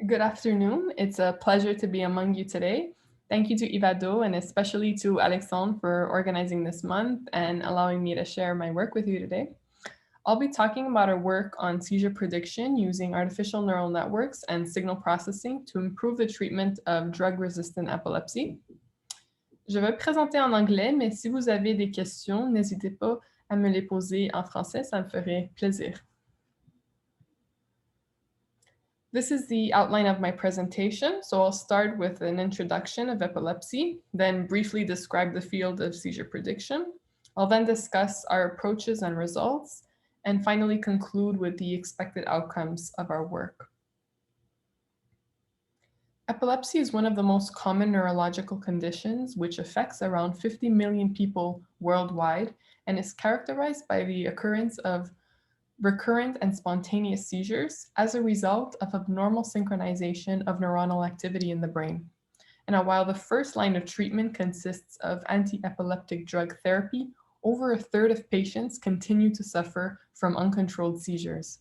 Good afternoon. It's a pleasure to be among you today. Thank you to IVADO and especially to Alexandre for organizing this month and allowing me to share my work with you today. I'll be talking about our work on seizure prediction using artificial neural networks and signal processing to improve the treatment of drug-resistant epilepsy. Je vais présenter en anglais, mais si vous avez des questions, n'hésitez pas à me les poser en français, ça me ferait plaisir. This is the outline of my presentation. So I'll start with an introduction of epilepsy, then briefly describe the field of seizure prediction. I'll then discuss our approaches and results, and finally conclude with the expected outcomes of our work. Epilepsy is one of the most common neurological conditions, which affects around 50 million people worldwide and is characterized by the occurrence of recurrent and spontaneous seizures as a result of abnormal synchronization of neuronal activity in the brain. And while the first line of treatment consists of antiepileptic drug therapy, over a third of patients continue to suffer from uncontrolled seizures.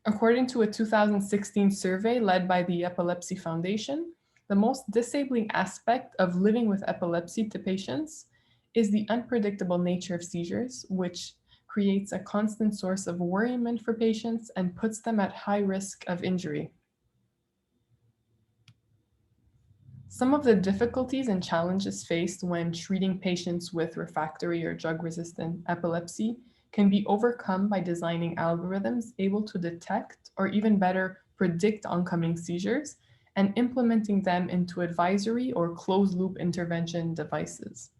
According to a 2016 survey led by the Epilepsy Foundation, the most disabling aspect of living with epilepsy to patients is the unpredictable nature of seizures, which creates a constant source of worriment for patients and puts them at high risk of injury. Some of the difficulties and challenges faced when treating patients with refractory or drug-resistant epilepsy can be overcome by designing algorithms able to detect or even better predict oncoming seizures and implementing them into advisory or closed-loop intervention devices.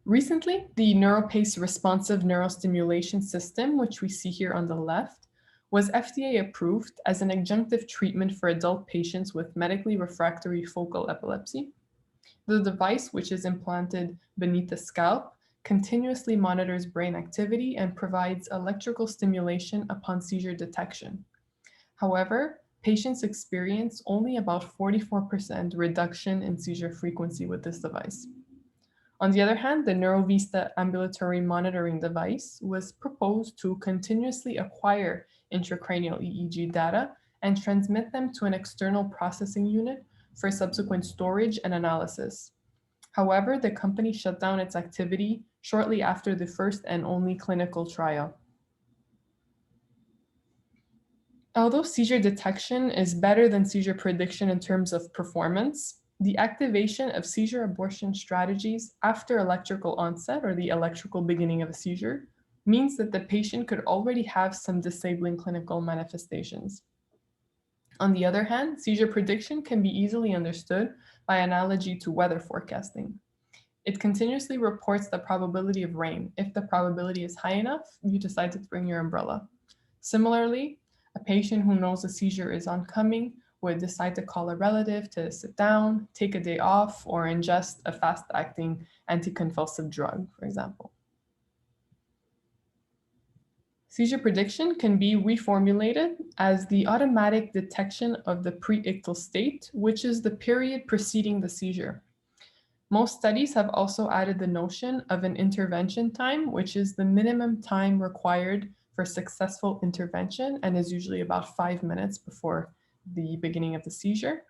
Recently, the NeuroPace responsive neurostimulation system, which we see here on the left, was FDA approved as an adjunctive treatment for adult patients with medically refractory focal epilepsy. The device, which is implanted beneath the scalp, continuously monitors brain activity and provides electrical stimulation upon seizure detection. However, patients experience only about 44% reduction in seizure frequency with this device. On the other hand, the NeuroVista ambulatory monitoring device was proposed to continuously acquire intracranial EEG data and transmit them to an external processing unit for subsequent storage and analysis. However, the company shut down its activity shortly after the first and only clinical trial. Although seizure detection is better than seizure prediction in terms of performance, the activation of seizure abortion strategies after electrical onset or the electrical beginning of a seizure means that the patient could already have some disabling clinical manifestations. On the other hand, seizure prediction can be easily understood by analogy to weather forecasting. It continuously reports the probability of rain. If the probability is high enough, you decide to bring your umbrella. Similarly, a patient who knows a seizure is oncoming would decide to call a relative to sit down, take a day off, or ingest a fast-acting anticonvulsive drug, for example. Seizure prediction can be reformulated as the automatic detection of the pre-ictal state, which is the period preceding the seizure. Most studies have also added the notion of an intervention time, which is the minimum time required for successful intervention and is usually about 5 minutes before the beginning of the seizure.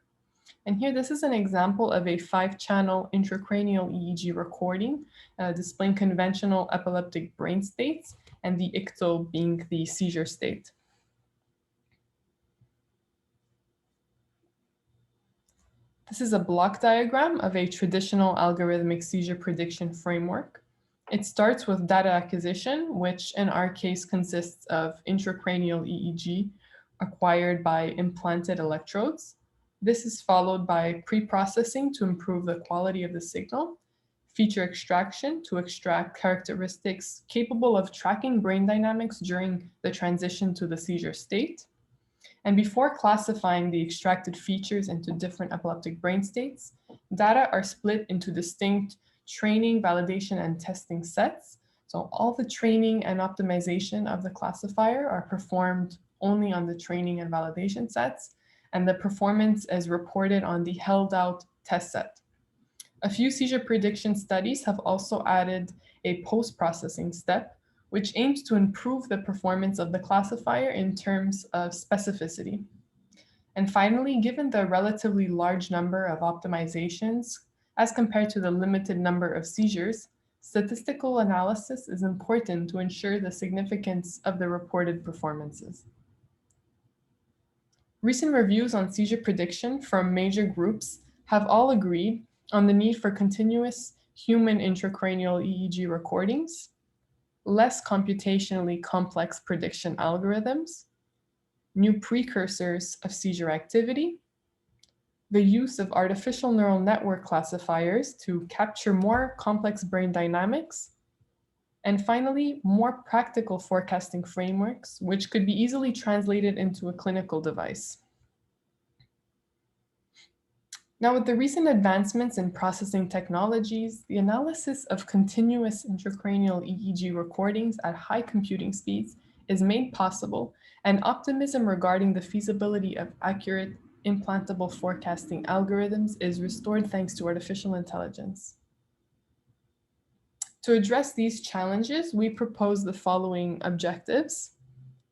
And here, this is an example of a 5-channel intracranial EEG recording displaying conventional epileptic brain states and the ictal being the seizure state. This is a block diagram of a traditional algorithmic seizure prediction framework. It starts with data acquisition, which in our case consists of intracranial EEG acquired by implanted electrodes. This is followed by pre-processing to improve the quality of the signal, feature extraction to extract characteristics capable of tracking brain dynamics during the transition to the seizure state. And before classifying the extracted features into different epileptic brain states, data are split into distinct training, validation, and testing sets. So all the training and optimization of the classifier are performed only on the training and validation sets, and the performance is reported on the held out test set. A few seizure prediction studies have also added a post-processing step, which aims to improve the performance of the classifier in terms of specificity. And finally, given the relatively large number of optimizations as compared to the limited number of seizures, statistical analysis is important to ensure the significance of the reported performances. Recent reviews on seizure prediction from major groups have all agreed on the need for continuous human intracranial EEG recordings, less computationally complex prediction algorithms, new precursors of seizure activity, the use of artificial neural network classifiers to capture more complex brain dynamics, and finally, more practical forecasting frameworks, which could be easily translated into a clinical device. Now, with the recent advancements in processing technologies, the analysis of continuous intracranial EEG recordings at high computing speeds is made possible, and optimism regarding the feasibility of accurate implantable forecasting algorithms is restored thanks to artificial intelligence. To address these challenges, we propose the following objectives.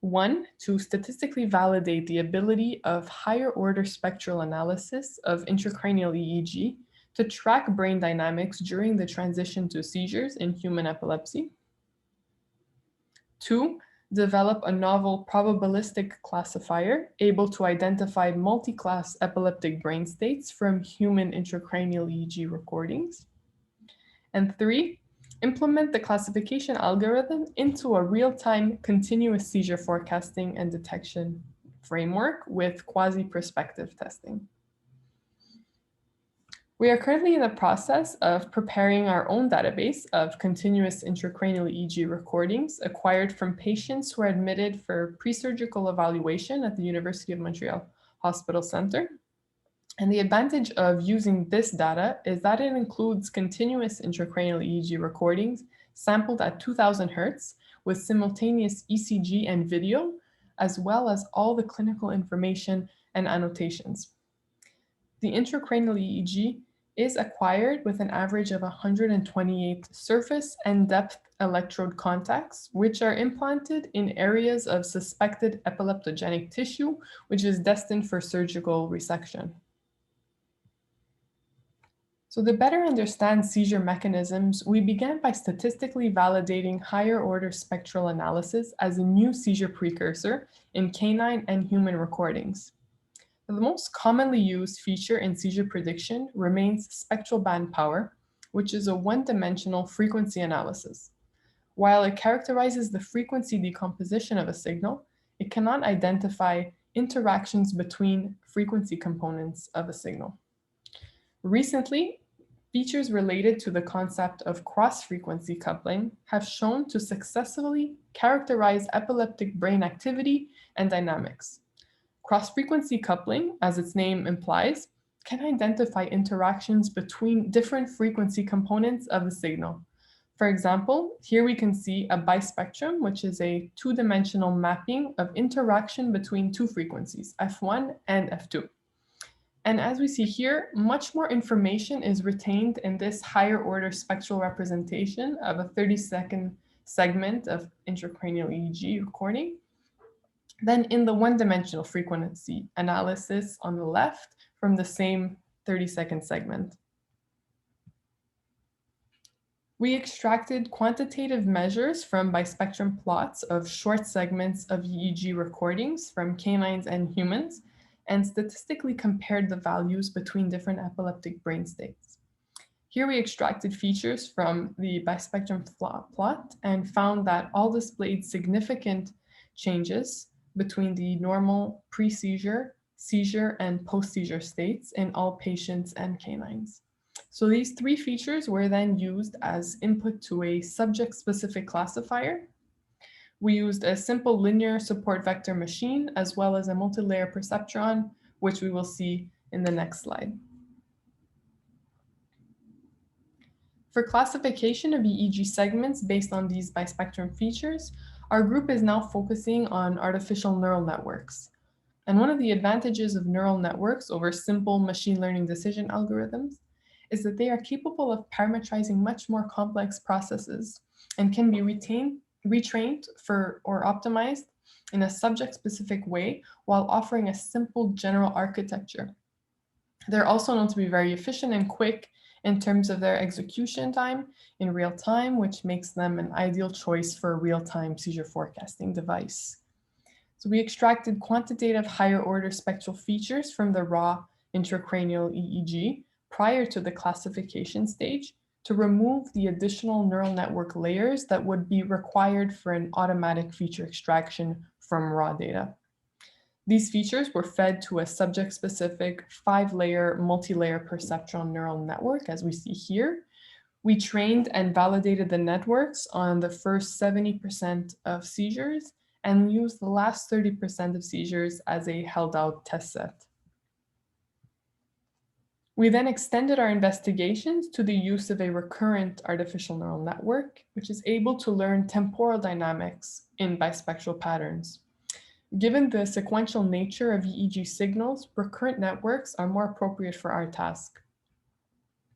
1, to statistically validate the ability of higher order spectral analysis of intracranial EEG to track brain dynamics during the transition to seizures in human epilepsy. 2, develop a novel probabilistic classifier able to identify multi-class epileptic brain states from human intracranial EEG recordings. And 3, implement the classification algorithm into a real-time continuous seizure forecasting and detection framework with quasi-prospective testing. We are currently in the process of preparing our own database of continuous intracranial EEG recordings acquired from patients who are admitted for pre-surgical evaluation at the University of Montreal Hospital Center. And the advantage of using this data is that it includes continuous intracranial EEG recordings sampled at 2000 Hertz with simultaneous ECG and video, as well as all the clinical information and annotations. The intracranial EEG is acquired with an average of 128 surface and depth electrode contacts, which are implanted in areas of suspected epileptogenic tissue, which is destined for surgical resection. So to better understand seizure mechanisms, we began by statistically validating higher order spectral analysis as a new seizure precursor in canine and human recordings. The most commonly used feature in seizure prediction remains spectral band power, which is a one-dimensional frequency analysis. While it characterizes the frequency decomposition of a signal, it cannot identify interactions between frequency components of a signal. Recently, features related to the concept of cross-frequency coupling have shown to successfully characterize epileptic brain activity and dynamics. Cross-frequency coupling, as its name implies, can identify interactions between different frequency components of a signal. For example, here we can see a bispectrum, which is a two-dimensional mapping of interaction between two frequencies, F1 and F2. And as we see here, much more information is retained in this higher order spectral representation of a 30-second segment of intracranial EEG recording than in the one-dimensional frequency analysis on the left from the same 30-second segment. We extracted quantitative measures from bispectrum plots of short segments of EEG recordings from canines and humans, and statistically compared the values between different epileptic brain states. Here we extracted features from the bispectrum plot and found that all displayed significant changes between the normal pre-seizure, seizure, and post-seizure states in all patients and canines. So these three features were then used as input to a subject-specific classifier. We used a simple linear support vector machine, as well as a multi-layer perceptron, which we will see in the next slide. For classification of EEG segments based on these bispectrum features, our group is now focusing on artificial neural networks. And one of the advantages of neural networks over simple machine learning decision algorithms is that they are capable of parametrizing much more complex processes and can be retained retrained for or optimized in a subject-specific way while offering a simple general architecture. They're also known to be very efficient and quick in terms of their execution time in real time, which makes them an ideal choice for a real-time seizure forecasting device. So we extracted quantitative higher order spectral features from the raw intracranial EEG prior to the classification stage to remove the additional neural network layers that would be required for an automatic feature extraction from raw data. These features were fed to a subject-specific 5-layer, multi-layer perceptual neural network, as we see here. We trained and validated the networks on the first 70% of seizures and used the last 30% of seizures as a held-out test set. We then extended our investigations to the use of a recurrent artificial neural network, which is able to learn temporal dynamics in bispectral patterns. Given the sequential nature of EEG signals, recurrent networks are more appropriate for our task.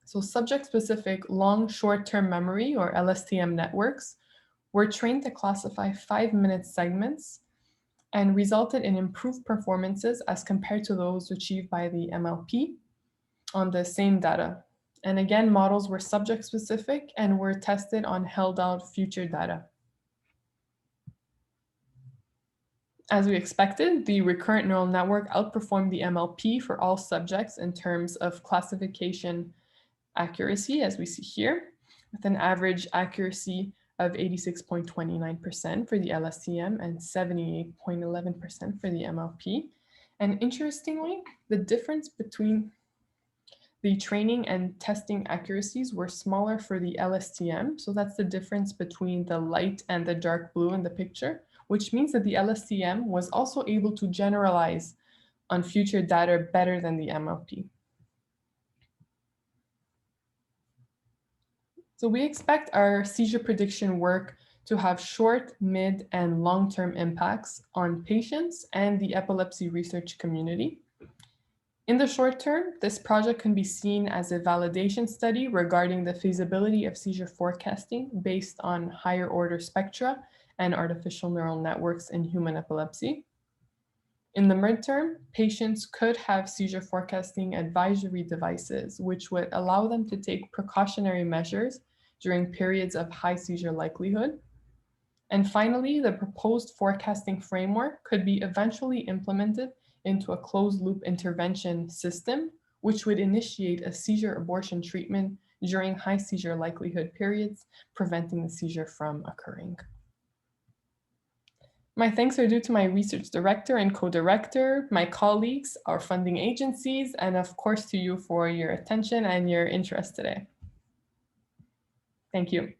So subject-specific long short-term memory, or LSTM networks, were trained to classify 5-minute segments and resulted in improved performances as compared to those achieved by the MLP on the same data. And again, models were subject-specific and were tested on held-out future data. As we expected, the recurrent neural network outperformed the MLP for all subjects in terms of classification accuracy, as we see here, with an average accuracy of 86.29% for the LSTM and 78.11% for the MLP. And interestingly, the difference between the training and testing accuracies were smaller for the LSTM. So that's the difference between the light and the dark blue in the picture, which means that the LSTM was also able to generalize on future data better than the MLP. So we expect our seizure prediction work to have short, mid, and long-term impacts on patients and the epilepsy research community. In the short term, this project can be seen as a validation study regarding the feasibility of seizure forecasting based on higher order spectra and artificial neural networks in human epilepsy. In the midterm, patients could have seizure forecasting advisory devices, which would allow them to take precautionary measures during periods of high seizure likelihood. And finally, the proposed forecasting framework could be eventually implemented into a closed-loop intervention system, which would initiate a seizure abortion treatment during high seizure likelihood periods, preventing the seizure from occurring. My thanks are due to my research director and co-director, my colleagues, our funding agencies, and of course to you for your attention and your interest today. Thank you.